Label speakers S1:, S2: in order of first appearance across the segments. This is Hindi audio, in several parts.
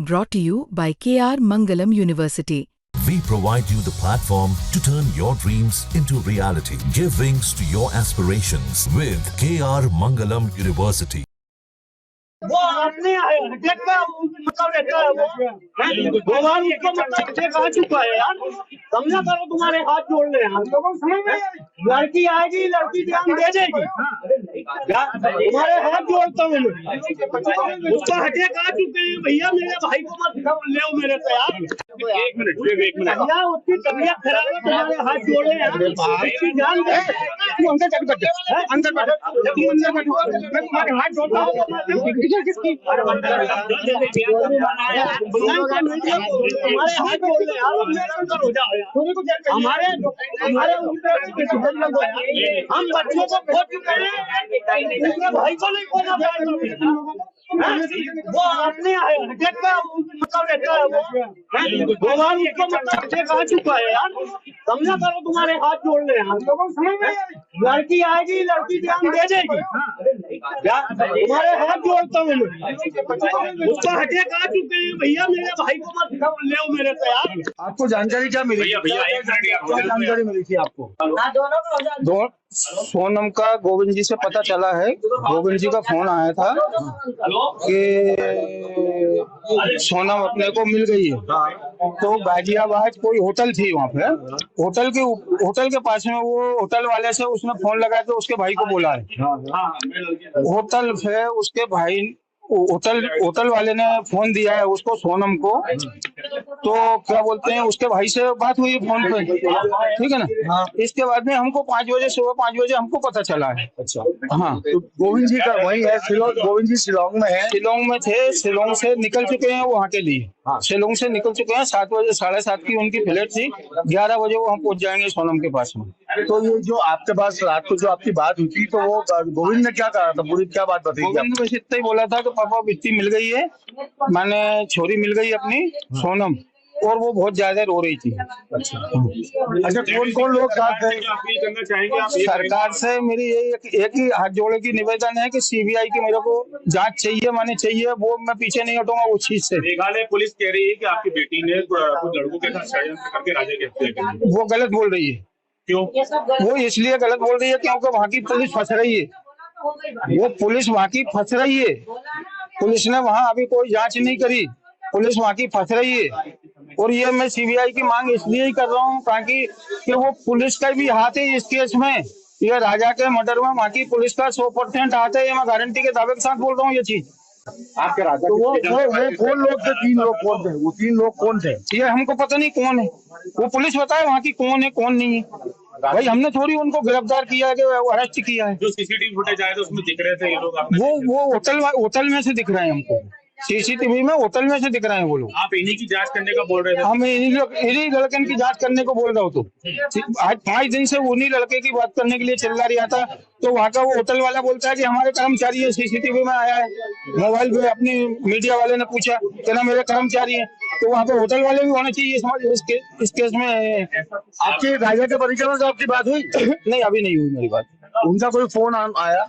S1: Brought to you by KR Mangalam University.
S2: We provide you the platform to turn your dreams into reality. Give wings to your aspirations with KR Mangalam University.
S3: वो आपने अटैक का मतलब रहता है वो बार उसको मतलब अटैक आ चुका है यार। समझा करो, तुम्हारे हाथ जोड़ ले यार। लड़की आएगी, लड़की ध्यान दे देगी। तुम्हारे हाथ जोड़ता हूँ मैं। उसका अटैक आ चुके हैं भैया, मेरे भाई को मत ले मेरे से यार। एक मिनट भैया, उसकी तबीयत खराब है, तुम्हारे हाथ जोड़े यार। उसकी जान दे। तू अंदर बैठ, अंदर बैठ, तू अंदर बैठ, मैं तुम्हारे हाथ जोड़ता हूँ। किसकी हमारे हाथ बोल रहे यार, हमारे हम बच्चों को खो चुके हैं, भाई को नहीं खोना। वो आपने अटैक का मतलब रहता है वो बार उसको मतलब अटैक आ चुका है यार। समझा करो, तुम्हारे हाथ जोड़ ले यार। लड़की आएगी, लड़की ध्यान दे देगी। तुम्हारे हाथ जोड़ता हूँ मैं। उसका अटैक आ चुके हैं भैया, मेरे भाई को मत ले मेरे से यार।
S4: आपको जानकारी क्या मिली? क्या जानकारी मिली थी आपको? सोनम का गोविंद जी से पता चला है। गोविंद जी का फोन आया था कि सोनम अपने को मिल गई है। तो गाजियाबाद कोई होटल थी, वहाँ पे होटल के पास में वो होटल वाले से उसने फोन लगा के उसके भाई को बोला है। होटल से उसके भाई होटल वाले ने फोन दिया है उसको, सोनम को। तो क्या बोलते हैं, उसके भाई से बात हुई फोन पे, ठीक है ना। इसके बाद में हमको 5 बजे, सुबह 5 बजे हमको पता चला है। अच्छा, हाँ। तो गोविंद जी का वही है, गोविंद जी शिलोंग में है। शिलोंग में थे, शिलोंग से निकल चुके हैं वहाँ के लिए। शिलोंग से निकल चुके हैं। 7 बजे, 7:30 की उनकी फ्लाइट थी। 11 बजे वो हम पहुंच जाएंगे सोनम के पास में।
S5: तो ये जो आपके पास रात को जो आपकी बात हुई थी, तो वो गोविंद ने क्या कहा था? पूरी क्या बात बताई?
S4: गोविंद ने बस इतना ही बोला था कि पापा बिट्टी मिल गई है, मैंने छोरी मिल गई अपनी सोनम, और वो बहुत ज्यादा रो रही थी।
S5: अच्छा, कौन कौन लोग साथ थे?
S4: सरकार से मेरी एक ही हाथ जोड़े की निवेदन है कि सीबीआई की मेरे को जांच चाहिए, माने चाहिए। वो मैं पीछे नहीं हटूंगा उस चीज से।
S6: मेघालय पुलिस कह रही है कि आपकी बेटी ने कुछ लड़कों के साथ षड्यंत्र करके राजा की हत्या की।
S4: वो गलत बोल रही है।
S6: क्यों?
S4: वो इसलिए गलत बोल रही है क्योंकि वहाँ की पुलिस फंस रही है। वो पुलिस वहाँ की फंस रही है। पुलिस ने वहाँ अभी कोई जांच नहीं करी, पुलिस वहाँ की फंस रही है। और ये मैं सीबीआई की मांग इसलिए ही कर रहा हूँ ताकि कि वो पुलिस का भी हाथ है इस केस में। ये राजा के मर्डर में वहाँ की पुलिस का 100% हाथ है। ये मैं गारंटी के दावे के साथ बोल रहा हूँ ये चीज।
S5: आपके राजा तो वो कौन लोग थे? 3 लोग कौन थे? वो 3 लोग कौन थे?
S4: ये हमको पता नहीं कौन है। वो पुलिस बताए वहाँ की कौन है कौन नहीं है। भाई हमने थोड़ी उनको गिरफ्तार किया है कि अरेस्ट किया है।
S6: जो सीसीटीवी फुटेज आए थे उसमें दिख रहे थे ये लोग।
S4: वो होटल में से दिख रहे हैं हमको। सीसीटीवी में होटल में से दिख रहे हैं वो लोग।
S6: आप इन्हीं की जांच करने का बोल रहे थे?
S4: हम इन्हीं लड़के की जांच करने को बोल रहा हूँ। तो आज 5 दिन से उन्हीं लड़के की बात करने के लिए चिल्ला रहा था। तो वहाँ का वो होटल वाला बोलता है कि हमारे कर्मचारी है, सीसीटीवी में आया है। मोबाइल पे अपनी मीडिया वाले ने पूछा कि ना मेरे कर्मचारी है। तो वहाँ पे होटल वाले भी होने चाहिए इस केस में।
S5: आपके राजा के परिजनों से आपकी बात हुई?
S4: नहीं, अभी नहीं हुई मेरी बात।
S5: उनका कोई फोन आया?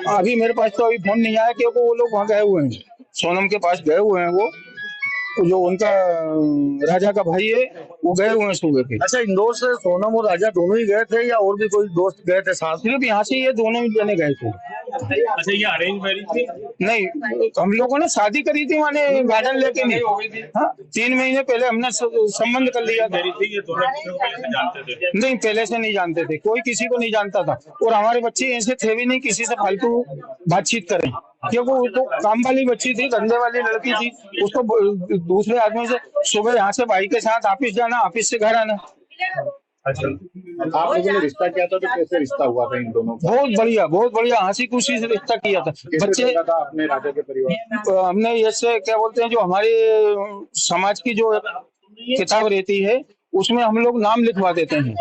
S4: अभी मेरे पास तो अभी फोन नहीं आया क्योंकि वो लोग वहाँ गए हुए हैं, सोनम के पास गए हुए हैं। वो जो उनका राजा का भाई है वो गए हुए हैं सुबह के।
S5: अच्छा, इंदौर से सोनम और राजा दोनों ही गए थे या और भी कोई दोस्त गए थे साथ?
S4: सिर्फ यहाँ से ये दोनों ही जने गए थे।
S6: अच्छा, ये अरेंज मैरिज थी?
S4: नहीं, हम लोगों ने शादी करी थी, माने गार्डन लेके नहीं। हाँ, 3 महीने पहले हमने संबंध कर लिया था।
S6: ये दोनों पहले से जानते थे?
S4: नहीं, पहले से नहीं जानते थे, कोई किसी को नहीं जानता था। और हमारे बच्चे ऐसे थे भी नहीं किसी से फालतू बातचीत करें, क्योंकि वो तो काम वाली बच्ची थी, धंधे वाली लड़की थी। उसको दूसरे आदमी से सुबह यहाँ से भाई के साथ ऑफिस जाना, ऑफिस से घर आना।
S5: अच्छा, आप लोगों ने रिश्ता किया था तो कैसे रिश्ता हुआ था इन दोनों का?
S4: बहुत बढ़िया हंसी खुशी से रिश्ता किया था। बच्चे
S5: था अपने राजा के परिवार?
S4: हमने ऐसे क्या बोलते हैं, जो हमारे समाज की जो किताब रहती है उसमें हम लोग नाम लिखवा देते हैं।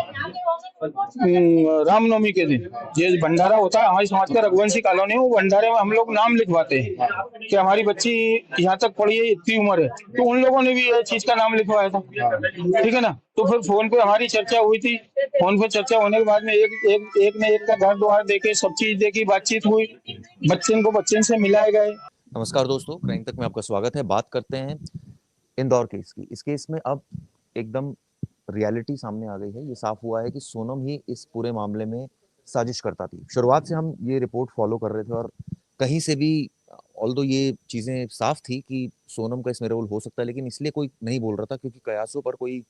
S4: रामनवमी के दिन ये भंडारा होता है हमारी समाज का, रघुवंशी कॉलोनी, वो भंडारे में हम लोग नाम लिखवाते हैं कि हमारी बच्ची यहाँ तक पढ़ी है, इतनी उम्र है। तो उन लोगों ने भी ये चीज का नाम लिखवाया था, ठीक है ना। तो फिर फोन पे हमारी चर्चा हुई थी। फोन पे चर्चा होने के बाद में एक ने एक का घर द्वार देखे, सब चीज देखी, बातचीत हुई, बच्चे से मिलाए गए।
S7: नमस्कार दोस्तों, क्राइम तक में आपका स्वागत है। बात करते हैं इंदौर केस की। इस केस में अब एकदम रियलिटी सामने आ गई है। ये साफ हुआ है कि सोनम ही इस पूरे मामले में साजिश करता थी। शुरुआत से हम ये रिपोर्ट फॉलो कर रहे थे और कहीं से भी ऑल्दो ये चीज़ें साफ थी कि सोनम का इसमें रोल हो सकता है, लेकिन इसलिए कोई नहीं बोल रहा था क्योंकि कयासों पर कोई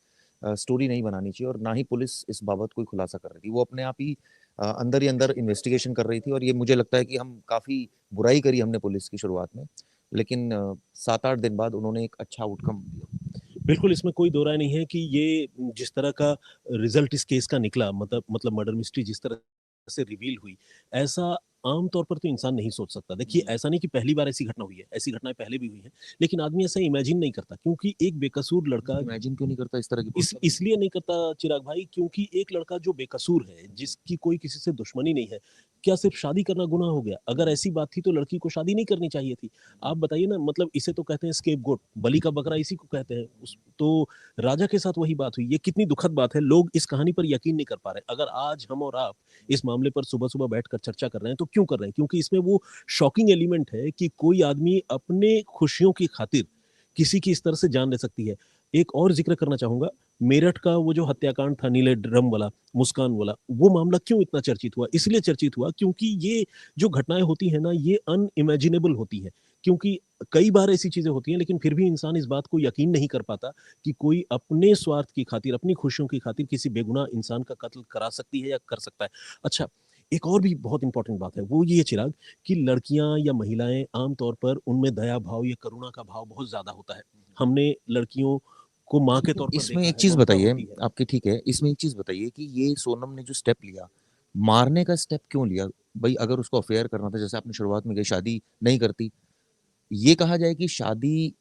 S7: स्टोरी नहीं बनानी चाहिए और ना ही पुलिस इस बाबत कोई खुलासा कर रही थी। वो अपने आप ही अंदर ही अंदर इन्वेस्टिगेशन कर रही थी और ये मुझे लगता है कि हम काफ़ी बुराई करी हमने पुलिस की शुरुआत में, लेकिन 7-8 दिन बाद उन्होंने एक अच्छा आउटकम दिया।
S8: बिल्कुल, इसमें कोई दो राय नहीं है कि ये जिस तरह का रिज़ल्ट इस केस का निकला, मतलब मर्डर मिस्ट्री जिस तरह से रिवील हुई, ऐसा आम तौर पर तो इंसान नहीं सोच सकता। देखिए, ऐसा नहीं कि पहली बार ऐसी घटना हुई है, ऐसी घटनाएँ पहले भी हुई हैं, लेकिन आदमी ऐसा इमेजिन नहीं करता क्योंकि एक बेकसूर लड़का
S7: इमेजिन क्यों नहीं करता इस तरह की
S8: इसलिए नहीं करता चिराग भाई, क्योंकि एक लड़का जो बेकसूर है, जिसकी कोई किसी से दुश्मनी नहीं है, क्या सिर्फ शादी करना गुनाह हो गया? अगर ऐसी बात थी तो लड़की को शादी नहीं करनी चाहिए थी। आप बताइए ना, मतलब इसे तो कहते हैं स्केपगोट, बलि का बकरा इसी को कहते हैं। तो राजा के साथ वही बात हुई। ये कितनी दुखद बात है, लोग इस कहानी पर यकीन नहीं कर पा रहे। अगर आज हम और आप इस मामले पर सुबह-सुबह बैठकर चर्चा कर रहे हैं, तो क्यों कर रहे हैं? क्योंकि इसमें वो शॉकिंग एलिमेंट है कि कोई आदमी अपने खुशियों की खातिर किसी की इस तरह से जान ले सकती है। एक और ज़िक्र करना चाहूँगा, मेरठ का वो जो हत्याकांड था नीले ड्रम वाला, मुस्कान वाला, वो मामला क्यों इतना चर्चित हुआ? इसलिए चर्चित हुआ क्योंकि ये जो घटनाएँ होती हैं ना, ये अनइमेजिनेबल होती हैं। क्योंकि कई बार ऐसी चीज़ें होती हैं, लेकिन फिर भी इंसान इस बात को यकीन नहीं कर पाता कि कोई अपने स्वार्थ की खातिर, अपनी खुशियों की खातिर किसी बेगुनाह इंसान का कत्ल करा सकती है या कर सकता है। अच्छा, एक और भी बहुत इम्पोर्टेंट बात है, वो ये चिराग कि लड़कियाँ या महिलाएँ आम तौर पर उनमें दया भाव या करुणा का भाव बहुत ज़्यादा होता है। हमने लड़कियों को माँ के तौर पर
S7: इसमें
S8: देखा
S7: एक
S8: है,
S7: चीज़
S8: ममता
S7: बताइए,
S8: होती है।
S7: आपकी ठीक है, इसमें एक चीज़ बताइए कि ये सोनम ने जो स्टेप लिया, मारने का स्टेप क्यों लिया? भई अगर उसको अफेयर करना था, जैसे आपने शुरुआत में कही शादी नहीं करती, ये कहा जाए कि शादी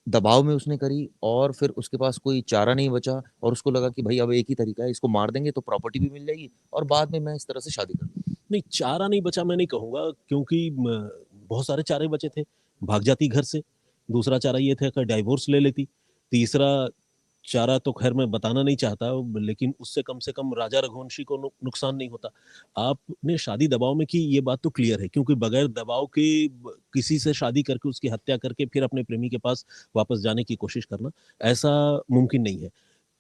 S7: दबाव में उसने करी और फिर उसके पास कोई चारा नहीं बचा और उसको लगा कि भई अब एक ही तरीका है, इसको मार देंगे तो प्रॉपर्टी भी मिल जाएगी और बाद में मैं इस तरह से शादी कर लूँगी।
S8: नहीं, चारा नहीं बचा मैं नहीं कहूँगा, क्योंकि बहुत सारे चारे बचे थे। भाग जाती घर से, दूसरा चारा ये था कि डाइवोर्स ले लेती, तीसरा चारा तो ख़ैर मैं बताना नहीं चाहता, लेकिन उससे कम से कम राजा रघुवंशी को नुकसान नहीं होता। आपने शादी दबाव में की, ये बात तो क्लियर है, क्योंकि बगैर दबाव के किसी से शादी करके उसकी हत्या करके फिर अपने प्रेमी के पास वापस जाने की कोशिश करना, ऐसा मुमकिन नहीं है।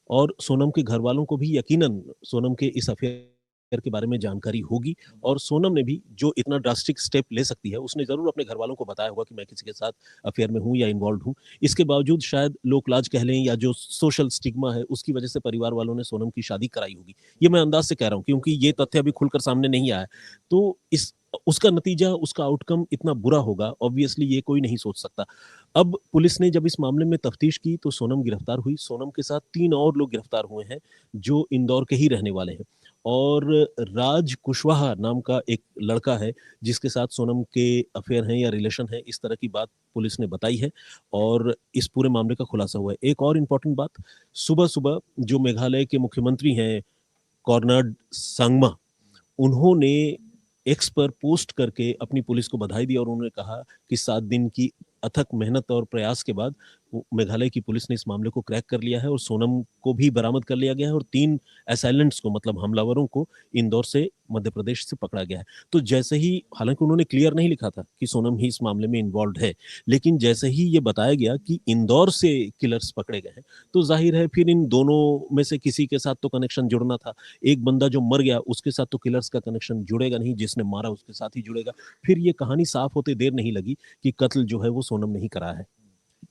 S8: और सोनम के घरवालों को भी यकीनन सोनम के इस अफ़ेयर के बारे में जानकारी होगी, और सोनम ने भी जो इतना ड्रास्टिक स्टेप ले सकती है, उसने ज़रूर अपने घरवालों को बताया होगा कि मैं किसी के साथ अफ़ेयर में हूँ या इन्वॉल्व्ड हूँ। इसके बावजूद शायद लोक-लाज कह लें या जो सोशल स्टिग्मा है, उसकी वजह से परिवार वालों ने सोनम की शादी कराई होगी। ये मैं अंदाज़ से कह रहा हूँ, क्योंकि ये तथ्य अभी खुलकर सामने नहीं आया है। तो इस उसका नतीजा, उसका आउटकम इतना बुरा होगा, ऑब्वियसली ये कोई नहीं सोच सकता। अब पुलिस ने जब इस मामले में तफ्तीश की तो सोनम गिरफ्तार हुई। सोनम के साथ 3 और लोग गिरफ्तार हुए हैं, जो इंदौर के ही रहने वाले हैं। और राज कुशवाहा नाम का एक लड़का है, जिसके साथ सोनम के अफेयर हैं या रिलेशन है, इस तरह की बात पुलिस ने बताई है और इस पूरे मामले का खुलासा हुआ है। एक और इम्पोर्टेंट बात, सुबह-सुबह जो मेघालय के मुख्यमंत्री हैं, कॉर्नड सांगमा, उन्होंने एक्स पर पोस्ट करके अपनी पुलिस को बधाई दी और उन्होंने कहा कि 7 दिन की अथक मेहनत और प्रयास के बाद मेघालय की पुलिस ने इस मामले को क्रैक कर लिया है और सोनम को भी बरामद कर लिया गया है और 3 असैलेंट्स को, मतलब हमलावरों को, इंदौर से, मध्य प्रदेश से पकड़ा गया है। तो जैसे ही, हालांकि उन्होंने क्लियर नहीं लिखा था कि सोनम ही इस मामले में इन्वॉल्व है, लेकिन जैसे ही ये बताया गया कि इंदौर से किलर्स पकड़े गए हैं, तो जाहिर है फिर इन दोनों में से किसी के साथ तो कनेक्शन जुड़ना था। एक बंदा जो मर गया उसके साथ तो किलर्स का कनेक्शन जुड़ेगा नहीं, जिसने मारा उसके साथ ही जुड़ेगा। फिर ये कहानी साफ होते देर नहीं लगी कि कत्ल जो है वो सोनम ने ही करा है।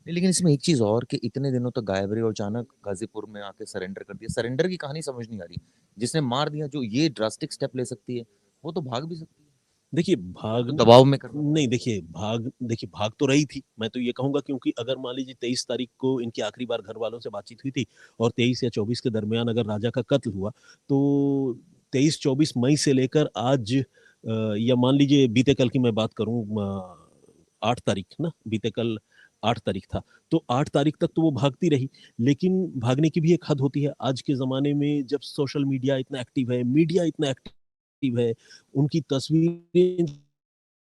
S7: लेकिन इसमें एक चीज़ और कि इतने दिनों तक गायब रही और अचानक गाज़ीपुर में आके सरेंडर कर दिया। सरेंडर की कहानी समझ नहीं आ रही। जिसने मार दिया, जो ये ड्रास्टिक स्टेप ले सकती है, वो तो भाग भी सकती है।
S8: देखिए, भाग
S7: तो दबाव में करना।
S8: नहीं, देखिए भाग तो रही थी। मैं तो ये कहूँगा, क्योंकि अगर मान लीजिए 23 तारीख को इनकी आखिरी बार घरवालों से बातचीत हुई थी और 23 या 24 के दरमियान अगर राजा का कत्ल हुआ, तो 23-24 मई से लेकर आज, या मान लीजिए बीते कल की मैं बात करूँ, 8 तारीख ना, बीते कल 8 तारीख था, तो 8 तारीख तक तो वो भागती रही। लेकिन भागने की भी एक हद होती है। आज के ज़माने में जब सोशल मीडिया इतना एक्टिव है, मीडिया इतना एक्टिव है, उनकी तस्वीरें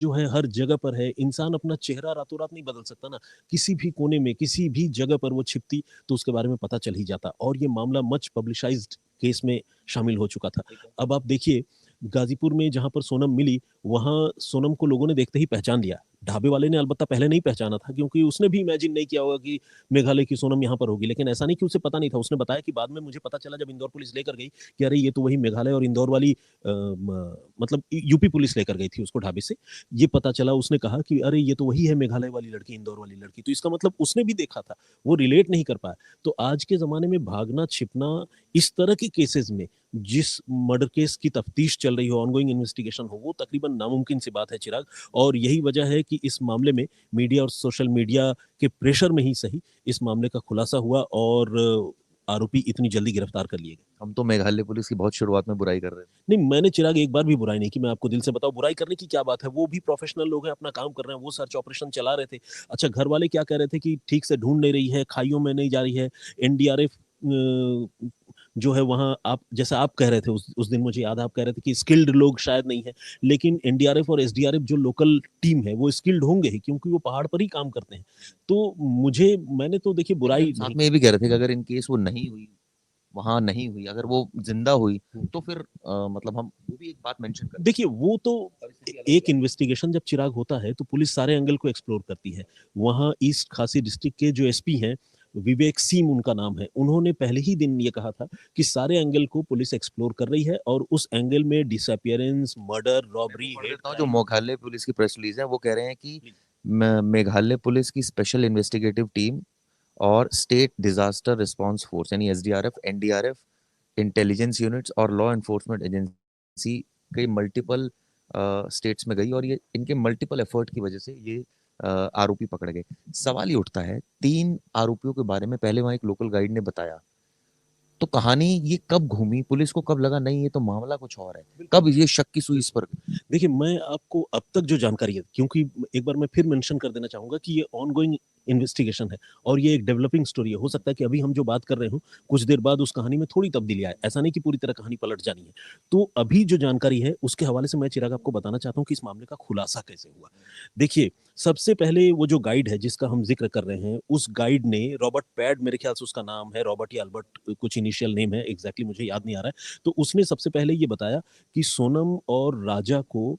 S8: जो है हर जगह पर है, इंसान अपना चेहरा रातों-रात नहीं बदल सकता ना। किसी भी कोने में, किसी भी जगह पर वो छिपती तो उसके बारे में पता चल ही जाता, और ये मामला मच पब्लिसाइज़्ड केस में शामिल हो चुका था। अब आप देखिए, गाज़ीपुर में जहाँ पर सोनम मिली, वहाँ सोनम को लोगों ने देखते ही पहचान लिया। ढाबे वाले ने अलबत्ता पहले नहीं पहचाना था, क्योंकि उसने भी इमेजिन नहीं किया होगा कि मेघालय की सोनम यहाँ पर होगी। लेकिन ऐसा नहीं कि उसे पता नहीं था, उसने बताया कि बाद में मुझे पता चला जब इंदौर पुलिस लेकर गई कि अरे ये तो वही मेघालय और इंदौर वाली मतलब यूपी पुलिस लेकर गई थी उसको ढाबे से। ये पता चला, उसने कहा कि अरे ये तो वही है मेघालय वाली लड़की, इंदौर वाली लड़की। तो इसका मतलब उसने भी देखा था, वो रिलेट नहीं कर पाया। तो आज के ज़माने में भागना, छिपना, इस तरह के केसेज़ में जिस मर्डर केस की तफ्तीश चल रही हो, ऑनगोइंग इन्वेस्टिगेशन हो, वो तकरीबन नामुमकिन सी बात है चिराग। और यही वजह है कि इस मामले में मीडिया और सोशल मीडिया के प्रेशर में ही सही इस मामले का खुलासा हुआ और आरोपी इतनी जल्दी गिरफ्तार कर लिए गए।
S7: हम तो मेघालय पुलिस की बहुत शुरुआत में बुराई कर रहे थे।
S8: नहीं, मैंने चिराग एक बार भी बुराई नहीं की, मैं आपको दिल से बताऊं, बुराई करने की क्या बात है, वो भी प्रोफेशनल लोग हैं, अपना काम कर रहे हैं, वो सर्च ऑपरेशन चला रहे थे। अच्छा, घर वाले क्या कह रहे थे कि ठीक से ढूंढ नहीं रही है, खाइयों में नहीं जा रही है, एनडीआरएफ जो है वहाँ, आप जैसा आप कह रहे थे उस दिन, मुझे याद है आप कह रहे थे कि स्किल्ड लोग शायद नहीं है, लेकिन एनडीआरएफ और एसडीआरएफ जो लोकल टीम है वो स्किल्ड होंगे ही, क्योंकि वो पहाड़ पर ही काम करते हैं। तो मैंने तो देखिए बुराई
S7: साथ
S8: नहीं।
S7: में ये भी कह रहे थे कि अगर इन केस वो नहीं हुई, वहां नहीं हुई, अगर वो जिंदा हुई तो फिर मतलब हम वो भी एक बात मेंशन कर
S8: देखिए वो तो एक इन्वेस्टिगेशन जब चिराग होता है तो पुलिस सारे एंगल को एक्सप्लोर करती है। वहाँ ईस्ट खासी डिस्ट्रिक्ट के जो एसपी हैं, विवेक सिंह उनका नाम है, उन्होंने पहले ही दिन ये कहा था कि सारे एंगल को पुलिस एक्सप्लोर कर रही है और उस एंगल में डिसअपियरेंस, मर्डर, रॉबरी,
S7: पढ़ देता हूँ। जो मेघालय पुलिस की प्रेस रिलीज है वो कह रहे हैं कि मेघालय पुलिस की स्पेशल इन्वेस्टिगेटिव टीम और स्टेट डिजास्टर रिस्पांस फोर्स यानी एसडीआरएफ, एनडीआरएफ, इंटेलिजेंस यूनिट्स और लॉ एनफोर्समेंट एजेंसी कई मल्टीपल स्टेट्स में गई और ये इनके मल्टीपल एफर्ट की वजह से ये आरोपी पकड़े गए। सवाल ये उठता है, 3 आरोपियों के बारे में पहले वहां एक लोकल गाइड ने बताया, तो कहानी ये कब घूमी, पुलिस को कब लगा नहीं ये तो मामला कुछ और है, कब ये शक की सुई इस पर?
S8: देखिए, मैं आपको अब तक जो जानकारी है, क्योंकि एक बार मैं फिर मेंशन कर देना चाहूंगा कि ये ऑनगोइंग इन्वेस्टिगेशन है और ये एक डेवलपिंग स्टोरी है। हो सकता है कि अभी हम जो बात कर रहे हो कुछ देर बाद उस कहानी में थोड़ी तब्दीली आए, ऐसा नहीं कि पूरी तरह कहानी पलट जानी है। तो अभी जो जानकारी है उसके हवाले से मैं चिराग आपको बताना चाहता हूँ कि इस मामले का खुलासा कैसे हुआ। देखिए, सबसे पहले वो जो गाइड है जिसका हम जिक्र कर रहे हैं, उस गाइड ने रॉबर्ट पैड, मेरे ख्याल से उसका नाम है, रॉबर्ट या अल्बर्ट, कुछ इनिशियल नेम है, एग्जैक्टली मुझे याद नहीं आ रहा है। तो उसने सबसे पहले ये बताया कि सोनम और राजा को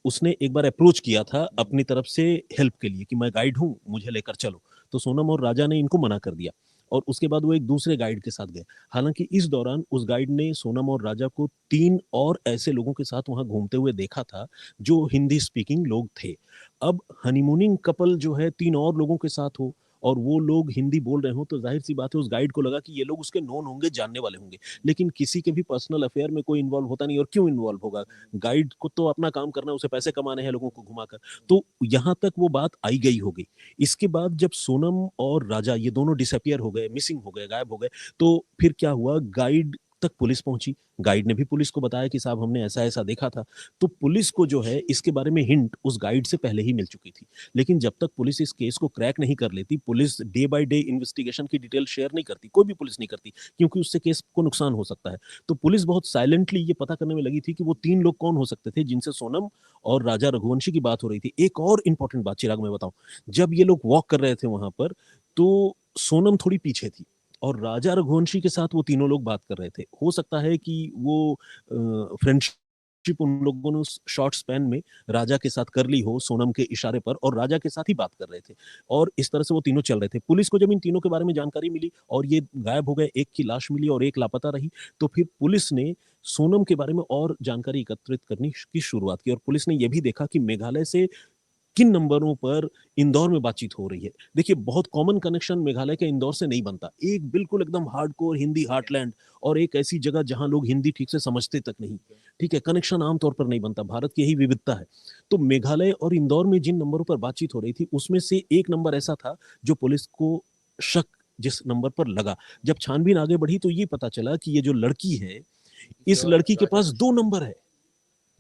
S8: उसने एक बार अप्रोच किया था अपनी तरफ से हेल्प के लिए कि मैं गाइड हूँ, मुझे लेकर चलो। तो सोनम और राजा ने इनको मना कर दिया और उसके बाद वो एक दूसरे गाइड के साथ गए। हालांकि इस दौरान उस गाइड ने सोनम और राजा को 3 और ऐसे लोगों के साथ वहां घूमते हुए देखा था जो हिंदी स्पीकिंग लोग थे। अब हनीमूनिंग कपल जो है 3 और लोगों के साथ हो और वो लोग हिंदी बोल रहे हो, तो जाहिर सी बात है उस गाइड को लगा कि ये लोग उसके नोन होंगे, जानने वाले होंगे। लेकिन किसी के भी पर्सनल अफेयर में कोई इन्वॉल्व होता नहीं, और क्यों इन्वॉल्व होगा? गाइड को तो अपना काम करना है, उसे पैसे कमाने हैं लोगों को घुमाकर। तो यहाँ तक वो बात आई गई हो गई। इसके बाद जब सोनम और राजा ये दोनों डिसअपियर हो गए, मिसिंग हो गए, गायब हो गए, तो फिर क्या हुआ, गाइड तक पुलिस पहुंची। गाइड ने भी पुलिस को बताया कि साहब हमने ऐसा ऐसा देखा था। तो पुलिस को जो है इसके बारे में हिंट उस गाइड से पहले ही मिल चुकी थी। लेकिन जब तक पुलिस इस केस को क्रैक नहीं कर लेती, police day by day investigation की डिटेल शेयर नहीं करती, कोई भी पुलिस नहीं करती, क्योंकि उससे केस को नुकसान हो सकता है। तो पुलिस बहुत साइलेंटली ये पता करने में लगी थी कि वो 3 लोग कौन हो सकते थे जिनसे सोनम और राजा रघुवंशी की बात हो रही थी। एक और इंपॉर्टेंट बात चिराग मैं बताऊं, जब ये लोग वॉक कर रहे थे वहां पर, तो सोनम थोड़ी पीछे थी और राजा रघुवंशी के साथ वो तीनों लोग बात कर रहे थे। हो सकता है कि वो फ्रेंडशिप उन लोगों ने उस शॉर्ट स्पैन में राजा के साथ कर ली हो सोनम के इशारे पर, और राजा के साथ ही बात कर रहे थे और इस तरह से वो तीनों चल रहे थे। पुलिस को जब इन तीनों के बारे में जानकारी मिली और ये गायब हो गए, एक की लाश मिली और एक लापता रही, तो फिर पुलिस ने सोनम के बारे में और जानकारी एकत्रित करने की शुरुआत की और पुलिस ने यह भी देखा कि मेघालय से किन नंबरों पर इंदौर में बातचीत हो रही है। देखिए, बहुत कॉमन कनेक्शन मेघालय के इंदौर से नहीं बनता। एक बिल्कुल एकदम हार्डकोर हिंदी हार्टलैंड और एक ऐसी जगह जहां लोग हिंदी ठीक से समझते तक नहीं, ठीक है, कनेक्शन आमतौर पर नहीं बनता। भारत की यही विविधता है। तो मेघालय और इंदौर में जिन नंबरों पर बातचीत हो रही थी उसमें से एक नंबर ऐसा था जो पुलिस को शक जिस नंबर पर लगा। जब छानबीन आगे बढ़ी तो ये पता चला कि ये जो लड़की है, इस लड़की के पास 2 नंबर है।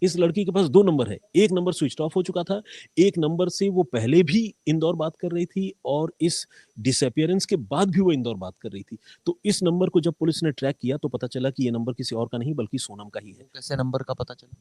S8: इस लड़की के पास 2 नंबर है। एक नंबर स्विच ऑफ हो चुका था, एक नंबर से वो पहले भी इंदौर बात कर रही थी और इस डिसअपियरेंस के बाद भी वो इंदौर बात कर रही थी। तो इस नंबर को जब पुलिस ने ट्रैक किया तो पता चला कि ये नंबर किसी और का नहीं बल्कि सोनम का ही है।
S7: कैसे नंबर का पता चला?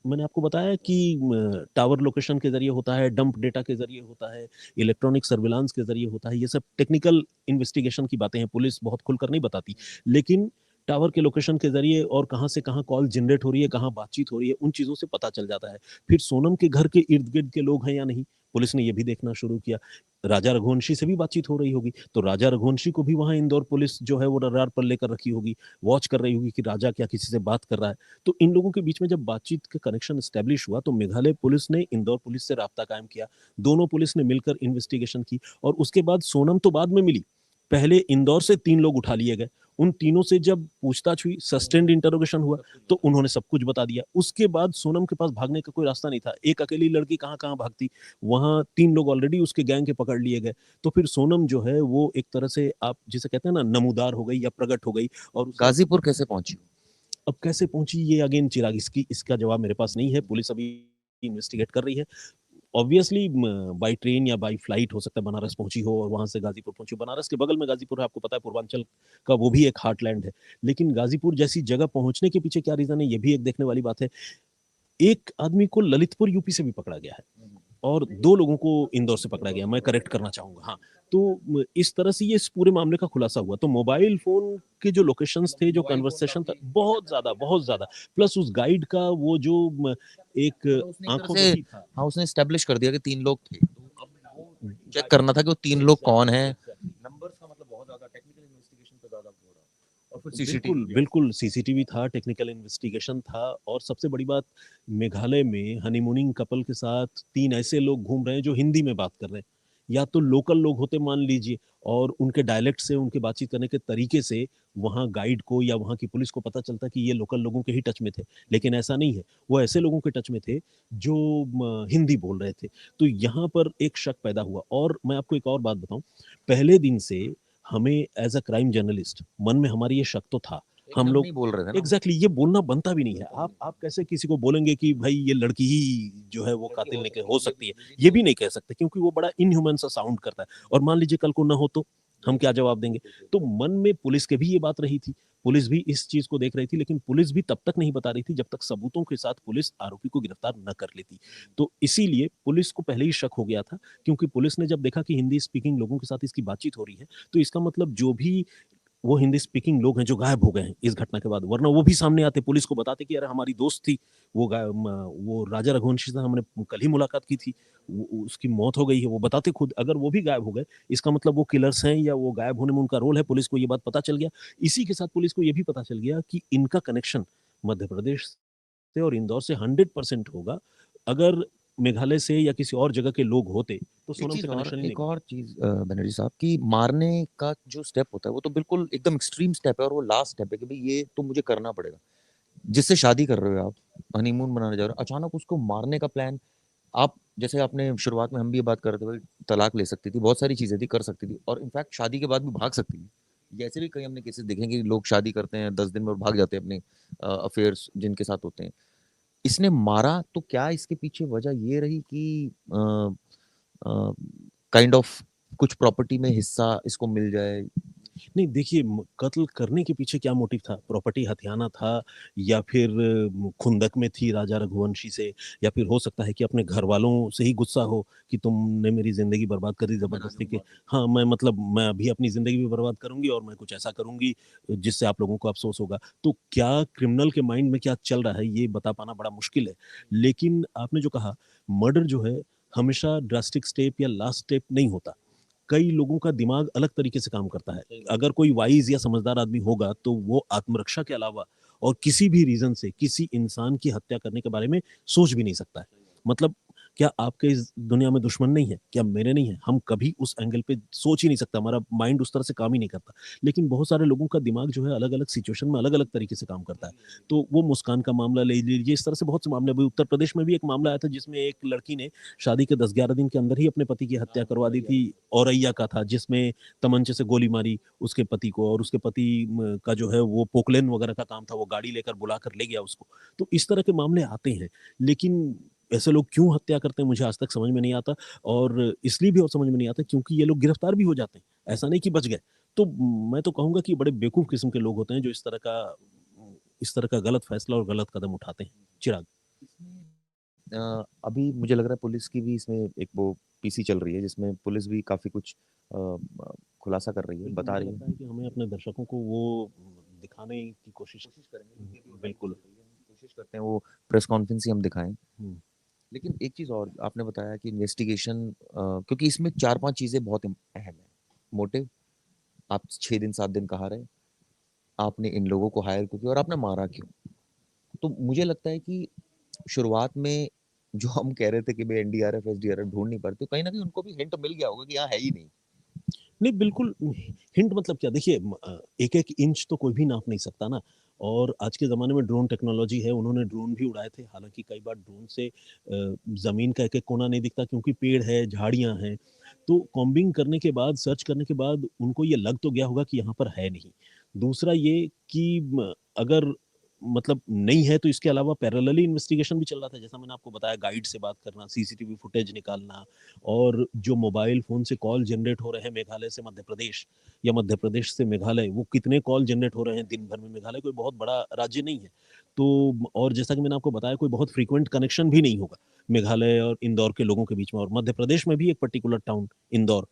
S8: मैंने आपको बताया कि टावर लोकेशन के जरिए होता है, डंप डेटा के जरिए होता है, इलेक्ट्रॉनिक सर्विलांस के जरिए होता है। ये सब टेक्निकल इन्वेस्टिगेशन की बातें हैं, पुलिस बहुत खुलकर नहीं बताती। लेकिन टावर के लोकेशन के ज़रिए और कहाँ से कहाँ कॉल जनरेट हो रही है, कहाँ बातचीत हो रही है, उन चीज़ों से पता चल जाता है। फिर सोनम के घर के इर्द-गिर्द के लोग हैं या नहीं, पुलिस ने ये भी देखना शुरू किया। राजा रघुवंशी से भी बातचीत हो रही होगी, तो राजा रघुवंशी को भी वहाँ इंदौर पुलिस जो है वो रडार पर लेकर रखी होगी, वॉच कर रही होगी कि राजा क्या किसी से बात कर रहा है। तो इन लोगों के बीच में जब बातचीत का कनेक्शन एस्टेब्लिश हुआ, तो मेघालय पुलिस ने इंदौर पुलिस से राब्ता कायम किया। दोनों पुलिस ने मिलकर इन्वेस्टिगेशन की और उसके बाद सोनम तो बाद में मिली। पहले इंदौर से 3 लोग उठा लिए गए। उन तीनों से जब पूछताछ हुई, सस्टेन्ड इंटरोगेशन हुआ, तो उन्होंने सब कुछ बता दिया। उसके बाद सोनम के पास भागने का कोई रास्ता नहीं था। एक अकेली लड़की कहाँ-कहाँ भागती? वहाँ 3 लोग ऑलरेडी उसके गैंग के पकड़ लिए गए। तो फिर सोनम जो है वो एक तरह से आप जिसे कहते हैं ना नमूदार हो गई या प्रकट हो गई और उसे
S7: गाजीपुर कैसे पहुंची?
S8: अब कैसे पहुँची ये अगेन चिराग इसका जवाब मेरे पास नहीं है। पुलिस अभी इन्वेस्टिगेट कर रही है। ऑब्वियसली बाय ट्रेन या बाय फ्लाइट हो सकता है बनारस पहुंची हो और वहां से गाजीपुर पहुंची हो। बनारस के बगल में गाजीपुर है, आपको पता है पूर्वांचल का वो भी एक हार्टलैंड है। लेकिन गाजीपुर जैसी जगह पहुंचने के पीछे क्या रीजन है, ये भी एक देखने वाली बात है। एक आदमी को ललितपुर यूपी से भी पकड़ा गया है और 2 लोगों को इंदौर से पकड़ा गया, मैं करेक्ट करना चाहूँगा। हाँ, तो इस तरह से ये इस पूरे मामले का खुलासा हुआ। तो मोबाइल फ़ोन के जो लोकेशंस थे, जो कन्वर्सेशन था, बहुत ज़्यादा। प्लस उस गाइड का वो जो एक आँखों में ही था।
S7: हाँ, उसने एस्टेब्लिश कर दिया कि 3 लोग थे। तो अब वो चेक करना था कि वो 3 लोग कौन हैं। नंबर्स का मतलब बहुत ज़्यादा टेक्निकल इन्वेस्टिगेशन पे ज़्यादा हो रहा है। और फिर
S8: बिल्कुल, बिल्कुल सीसीटीवी था, टेक्निकल इन्वेस्टिगेशन था और सबसे बड़ी बात मेघालय में हनीमूनिंग कपल के साथ 3 ऐसे लोग घूम रहे हैं जो हिंदी में बात कर रहे हैं। या तो लोकल लोग होते मान लीजिए और उनके डायलेक्ट से, उनके बातचीत करने के तरीके से वहाँ गाइड को या वहाँ की पुलिस को पता चलता कि ये लोकल लोगों के ही टच में थे। लेकिन ऐसा नहीं है, वो ऐसे लोगों के टच में थे जो हिंदी बोल रहे थे। तो यहाँ पर एक शक पैदा हुआ और मैं आपको एक और बात बताऊँ, पहले दिन से हमें एज़ अ क्राइम जर्नलिस्ट मन में हमारी ये शक तो था। हम
S7: एकदम
S8: लोग
S7: नहीं बोल रहे थे ना।
S8: एग्ज़ैक्टली ये बोलना बनता भी नहीं है। आप कैसे किसी को बोलेंगे कि भाई ये लड़की ही जो है वो कातिल नहीं हो सकती है। ये भी नहीं कह सकते क्योंकि वो बड़ा इनह्यूमन सा साउंड करता है और मान लीजिए कल को ना हो तो हम क्या जवाब देंगे? तो मन में पुलिस के भी ये बात रही थी। पुलिस भी इस चीज़ को देख रही थी लेकिन पुलिस भी तब तक नहीं बता रही थी जब तक सबूतों के साथ पुलिस आरोपी को गिरफ्तार न कर लेती। तो इसीलिए पुलिस को पहले ही शक हो गया था क्योंकि पुलिस ने जब देखा कि हिंदी स्पीकिंग लोगों के साथ इसकी बातचीत हो रही है, तो इसका मतलब जो भी वो हिंदी स्पीकिंग लोग हैं जो गायब हो गए हैं इस घटना के बाद, वरना वो भी सामने आते पुलिस को बताते कि अरे हमारी दोस्त थी, वो राजा रघुवंशी से हमने कल ही मुलाकात की थी, उसकी मौत हो गई है, वो बताते खुद। अगर वो भी गायब हो गए, इसका मतलब वो किलर्स हैं या वो गायब होने में उनका रोल है, पुलिस को ये बात पता चल गया। इसी के साथ पुलिस को ये भी पता चल गया कि इनका कनेक्शन मध्य प्रदेश से और इंदौर से 100% होगा। अगर मेघालय से या किसी और जगह के लोग होते, तो सोनम से कनेक्शन ही नहीं
S7: एक और चीज बनर्जी साहब कि मारने का जो स्टेप होता है वो तो बिल्कुल एकदम एक्सट्रीम स्टेप है और वो लास्ट स्टेप है कि भाई ये तो मुझे करना पड़ेगा। जिससे शादी कर रहे हो आप, हनीमून मनाने जा रहे हो, अचानक उसको मारने का प्लान। आप जैसे आपने शुरुआत में हम भी ये बात कर रहे थे, भाई तलाक ले सकती थी, बहुत सारी चीजें थी, कर सकती थी और इनफैक्ट शादी के बाद भी भाग सकती थी। जैसे भी कई हमने केसेस देखे कि लोग शादी करते हैं 10 दिन में और भाग जाते हैं अपने अफेयर्स जिनके साथ होते हैं। इसने मारा तो क्या इसके पीछे वजह ये रही कि काइंड ऑफ कुछ प्रॉपर्टी में हिस्सा इसको मिल जाए?
S8: नहीं देखिए कत्ल करने के पीछे क्या मोटिव था? प्रॉपर्टी हथियाना था या फिर खुंदक में थी राजा रघुवंशी से या फिर हो सकता है कि अपने घर वालों से ही गुस्सा हो कि तुमने मेरी ज़िंदगी बर्बाद कर दी ज़बरदस्ती के। हाँ, मैं अभी अपनी ज़िंदगी भी बर्बाद करूँगी और मैं कुछ ऐसा करूँगी जिससे आप लोगों को अफ़सोस होगा। तो क्या क्रिमिनल के माइंड में क्या चल रहा है ये बता पाना बड़ा मुश्किल है। लेकिन आपने जो कहा मर्डर जो है हमेशा ड्रास्टिक स्टेप या लास्ट स्टेप नहीं होता। कई लोगों का दिमाग अलग तरीके से काम करता है। अगर कोई वाइज़ या समझदार आदमी होगा, तो वो आत्मरक्षा के अलावा और किसी भी रीज़न से किसी इंसान की हत्या करने के बारे में सोच भी नहीं सकता है। मतलब क्या आपके इस दुनिया में दुश्मन नहीं है? क्या मेरे नहीं है? हम कभी उस एंगल पे सोच ही नहीं सकते, हमारा माइंड उस तरह से काम ही नहीं करता। लेकिन बहुत सारे लोगों का दिमाग जो है अलग-अलग सिचुएशन में अलग-अलग तरीके से काम करता है। तो वो मुस्कान का मामला ले लीजिए, इस तरह से बहुत से मामले अभी उत्तर प्रदेश में भी एक मामला आया था जिसमें एक लड़की ने शादी के 10-11 दिन के अंदर ही अपने पति की हत्या करवा दी थी। औरैया का था जिसमें तमंचे से गोली मारी उसके पति को और उसके पति का जो है वो पोकलेन वगैरह का काम था, वो गाड़ी लेकर बुलाकर ले गया उसको। तो इस तरह के मामले आते हैं। लेकिन ऐसे लोग क्यों हत्या करते हैं मुझे आज तक समझ में नहीं आता और इसलिए भी और समझ में नहीं आता क्योंकि ये लोग गिरफ्तार भी हो जाते हैं। ऐसा नहीं कि बच गए। तो मैं तो कहूँगा कि बड़े बेवकूफ़ किस्म के लोग होते हैं जो इस तरह का गलत फैसला और गलत कदम उठाते हैं। चिराग।
S7: अभी मुझे लग रहा है पुलिस की भी इसमें एक वो पीसी चल रही है जिसमें पुलिस भी काफी कुछ खुलासा कर रही है, बता
S8: मुझे
S7: रही
S8: लगता
S7: है।
S8: है कि हमें अपने दर्शकों को वो दिखाने की कोशिश
S7: करेंगे।
S8: बिल्कुल।
S7: कोशिश करते हैं वो प्रेस कॉन्फ्रेंस ही हम दिखाएं।
S8: हम्म।
S7: लेकिन एक चीज और आपने बताया कि इन्वेस्टिगेशन, क्योंकि इसमें 4-5 चीजें बहुत अहम है। मोटिव, आप 6 दिन 7 दिन कहाँ रहे, आपने इन लोगों को हायर क्यों किया और आपने मारा क्यों। तो मुझे लगता है कि शुरुआत में जो हम कह रहे थे कि भाई एनडीआरएफ एसडीआरएफ ढूंढ नहीं पाते, कहीं ना कहीं उनको भी हिंट मिल गया होगा कि यहाँ है ही नहीं।
S8: नहीं, बिल्कुल। हिंट मतलब क्या, देखिए एक एक इंच तो कोई भी नाप नहीं सकता ना। और आज के ज़माने में ड्रोन टेक्नोलॉजी है, उन्होंने ड्रोन भी उड़ाए थे। हालांकि कई बार ड्रोन से ज़मीन का एक एक कोना नहीं दिखता, क्योंकि पेड़ है, झाड़ियां हैं। तो कॉम्बिंग करने के बाद, सर्च करने के बाद उनको ये लग तो गया होगा कि यहाँ पर है नहीं। दूसरा ये कि अगर मतलब नहीं है, तो इसके अलावा पैरेलली इन्वेस्टिगेशन भी चल रहा था। जैसा मैंने आपको बताया, गाइड से बात करना, सीसीटीवी फुटेज निकालना, और जो मोबाइल फोन से कॉल जनरेट हो रहे हैं मेघालय से मध्य प्रदेश या मध्य प्रदेश से मेघालय, वो कितने कॉल जनरेट हो रहे हैं दिन भर में। मेघालय कोई बहुत बड़ा राज्य नहीं है, तो और जैसा कि मैंने आपको बताया, कोई बहुत फ्रीक्वेंट कनेक्शन भी नहीं होगा मेघालय और इंदौर के लोगों के बीच में, और मध्य प्रदेश में भी एक पर्टिकुलर टाउन इंदौर।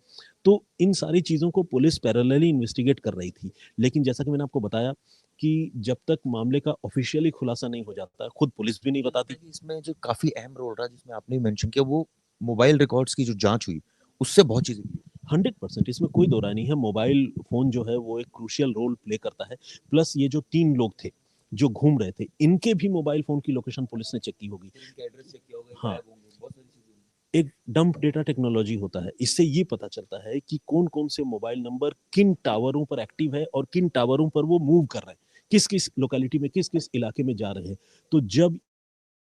S8: तो इन सारी चीज़ों को पुलिस पैरेलली इन्वेस्टिगेट कर रही थी। लेकिन जैसा कि मैंने आपको बताया कि जब तक मामले का ऑफिशियली खुलासा नहीं हो जाता, खुद पुलिस भी नहीं बताती।
S7: इसमें जो काफी अहम रोल रहा, जिसमें आपने मेंशन किया, वो मोबाइल रिकॉर्ड्स की जो जांच हुई, उससे बहुत चीजें
S8: 100%, इसमें कोई दो राय नहीं है। मोबाइल फोन जो है वो एक क्रूशियल रोल प्ले करता है। प्लस ये जो 3 लोग थे जो घूम रहे थे, इनके भी मोबाइल फोन की लोकेशन पुलिस ने चेक की होगी। हाँ, एक डंप डेटा टेक्नोलॉजी होता है, इससे ये पता चलता है कि कौन कौन से मोबाइल नंबर किन टावरों पर एक्टिव है और किन टावरों पर वो मूव कर रहे हैं, किस किस लोकेलिटी में, किस किस इलाके में जा रहे हैं। तो जब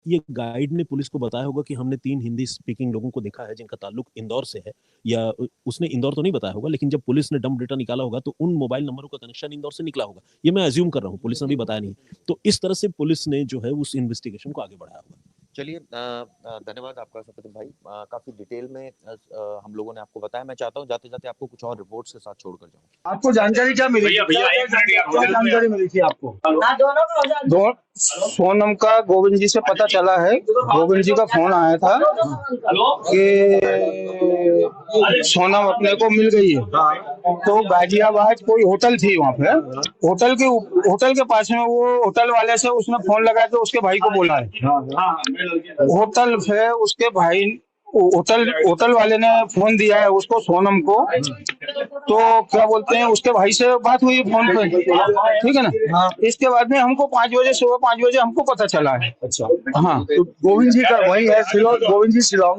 S8: ये गाइड ने पुलिस को बताया होगा कि हमने 3 हिंदी स्पीकिंग लोगों को देखा है जिनका ताल्लुक इंदौर से है, या उसने इंदौर तो नहीं बताया होगा, लेकिन जब पुलिस ने डंप डेटा निकाला होगा तो उन मोबाइल नंबरों का कनेक्शन इंदौर से निकला होगा। ये मैं अज्यूम कर रहा हूँ, पुलिस ने भी बताया नहीं। तो इस तरह से पुलिस ने जो है उस इन्वेस्टिगेशन को आगे बढ़ाया होगा।
S7: चलिए, धन्यवाद आपका सत्यम भाई। काफी डिटेल में हम लोगों ने आपको बताया। मैं चाहता हूँ जाते जाते आपको कुछ और रिपोर्ट्स के साथ छोड़कर जाऊँ।
S4: आपको जानकारी क्या मिली? क्या जानकारी मिली थी आपको? दो सोनम का गोविंद जी से पता चला है, गोविंद जी का फोन आया था कि सोनम अपने को मिल गई है। तो गाजियाबाद कोई होटल थी वहाँ पे, होटल के पास में वो होटल वाले से उसने फोन लगा के उसके भाई को बोला है। होटल पे उसके भाई, होटल वाले ने फोन दिया है उसको, सोनम को। तो क्या बोलते हैं, उसके भाई से बात हुई फोन पे, ठीक है ना। इसके बाद में हमको 5 बजे, सुबह 5 बजे हमको पता चला है। अच्छा, हाँ। तो गोविंद जी का वही है, गोविंद जी शिलांग